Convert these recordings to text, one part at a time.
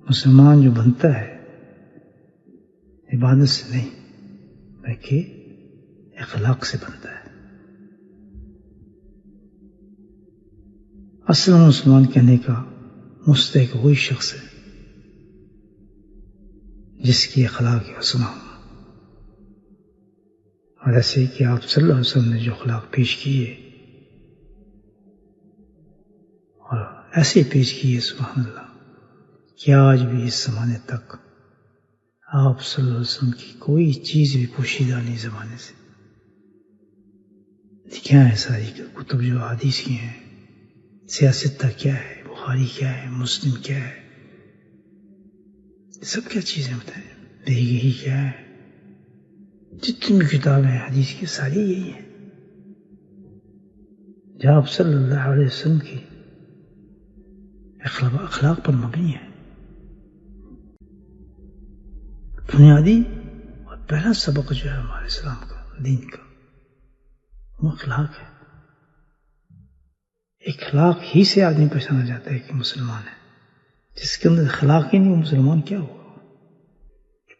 مسلمان جو بنتا ہے عبادت سے نہیں بلکہ اخلاق سے بنتا ہے. اصل مسلمان کہنے کا مستحق وہی شخص ہے جس کی اخلاق حسنہ ہو. اور ایسے کہ آپ صلی اللہ علیہ وسلم نے جو اخلاق پیش کیے اور ایسے پیش کیے سبحان اللہ کہ آج بھی اس زمانے تک آپ صلی اللہ علیہ وسلم کی کوئی چیز بھی پوشیدہ نہیں زمانے سے. کیا ہے ساری کتب جو حدیث کی ہیں، سیاستہ کیا ہے، بخاری کیا ہے، مسلم کیا ہے، سب کیا چیزیں بتائیں، دیگی کیا ہے، جتنی بھی کتابیں ہیں حدیث کی ساری یہی ہیں. جہاں آپ صلی اللہ علیہ وسلم کی اخلاق پر مبنی ہے. بنیادی اور پہلا سبق جو ہے ہمارے اسلام کا، دین کا، وہ اخلاق ہے. اخلاق ہی سے آدمی پہچانا جاتا ہے کہ مسلمان ہے. جس کے اندر اخلاق ہی نہیں وہ مسلمان کیا ہوا؟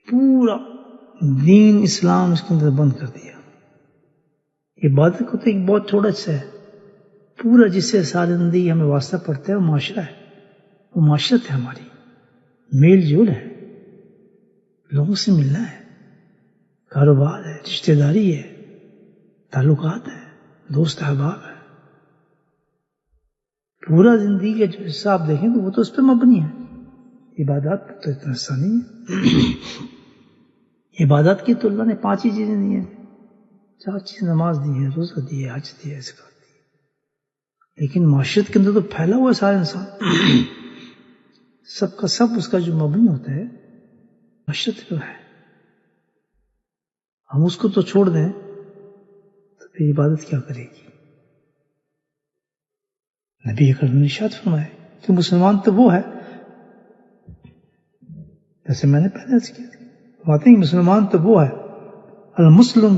پورا دین اسلام اس کے اندر بند کر دیا. عبادت کو تو ایک بہت چھوٹا سا ہے، پورا جس سے ساری زندگی ہمیں واسطہ پڑتا ہے وہ معاشرہ ہے، وہ معاشرت ہے، ہماری میل جول ہے، لوگوں سے ملنا ہے، کاروبار ہے، رشتہ داری ہے، تعلقات ہیں، دوست احباب ہے. پورا زندگی کا جو حصہ آپ دیکھیں تو وہ تو اس پہ مبنی ہے. عبادات پر تو اتنا حصہ نہیں ہے. عبادات کی تو اللہ نے 5 ہی چیزیں دی ہیں، 4 چیزیں نماز دی ہے، روزہ دی ہے، حج دی ہے، زکات دی ہے. لیکن معاشرت کے اندر تو پھیلا ہوا ہے سارا انسان، سب کا سب اس کا جو مبنی ہوتا ہے معاشرت پہ ہے. ہم اس کو تو چھوڑ دیں تو پھر عبادت کیا کرے گی؟ نبی اکرم نے ارشاد فرمایا کہ مسلمان تو وہ ہے، جیسے میں نے پہلے عرض کیا فرماتے ہیں مسلمان تو وہ ہے المسلم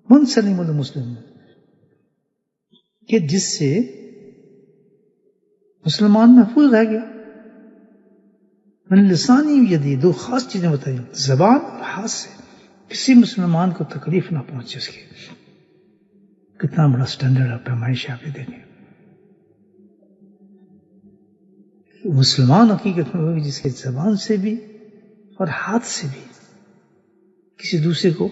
من سلم المسلمون، کہ جس سے مسلمان محفوظ رہ گیا. من لسانی یدی، 2 خاص چیزیں بتائی، زبان اور ہاتھ سے کسی مسلمان کو تکلیف نہ پہنچے. اس کی کتنا بڑا سٹینڈرڈ ہے، پیمائش آپ دیکھیں. مسلمان حقیقت میں ہوگی جس کے زبان سے بھی اور ہاتھ سے بھی کسی دوسرے کو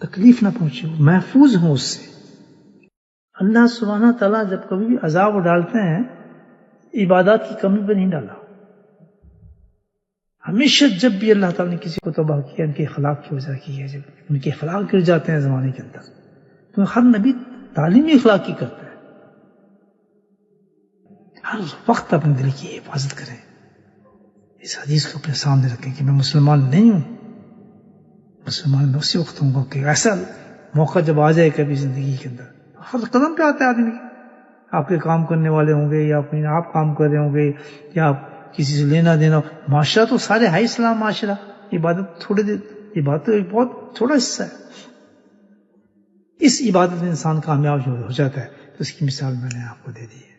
تکلیف نہ پہنچے، محفوظ ہوں اس سے. اللہ سبحانہ تعالیٰ جب کبھی بھی عذاب ڈالتے ہیں عبادات کی کمی پر نہیں ڈالا. ہمیشہ جب بھی اللہ تعالیٰ نے کسی کو تباہ کیا ان کے اخلاق کی وجہ کی ہے. جب ان کے اخلاق گر جاتے ہیں زمانے کے اندر، تو ہر نبی تعلیمی اخلاق کی کرتا ہے. ہر وقت اپنے دل کی حفاظت کریں، اس حدیث کو اپنے سامنے رکھیں کہ میں مسلمان نہیں ہوں. مسلمان میں اسی وقت ہوں گا کہ ایسا موقع جب آ جائے کبھی زندگی کے اندر، ہر قدم پہ آتا ہے آدمی. آپ کے کام کرنے والے ہوں گے یا کہیں آپ کام کر رہے ہوں گے یا آپ کسی سے لینا دینا، معاشرہ تو سارے ہائی اسلام معاشرہ. عبادت عبادت ایک بہت تھوڑا حصہ ہے. اس عبادت میں انسان کامیاب ہو جاتا ہے تو اس کی مثال میں نے آپ کو دے دی ہے.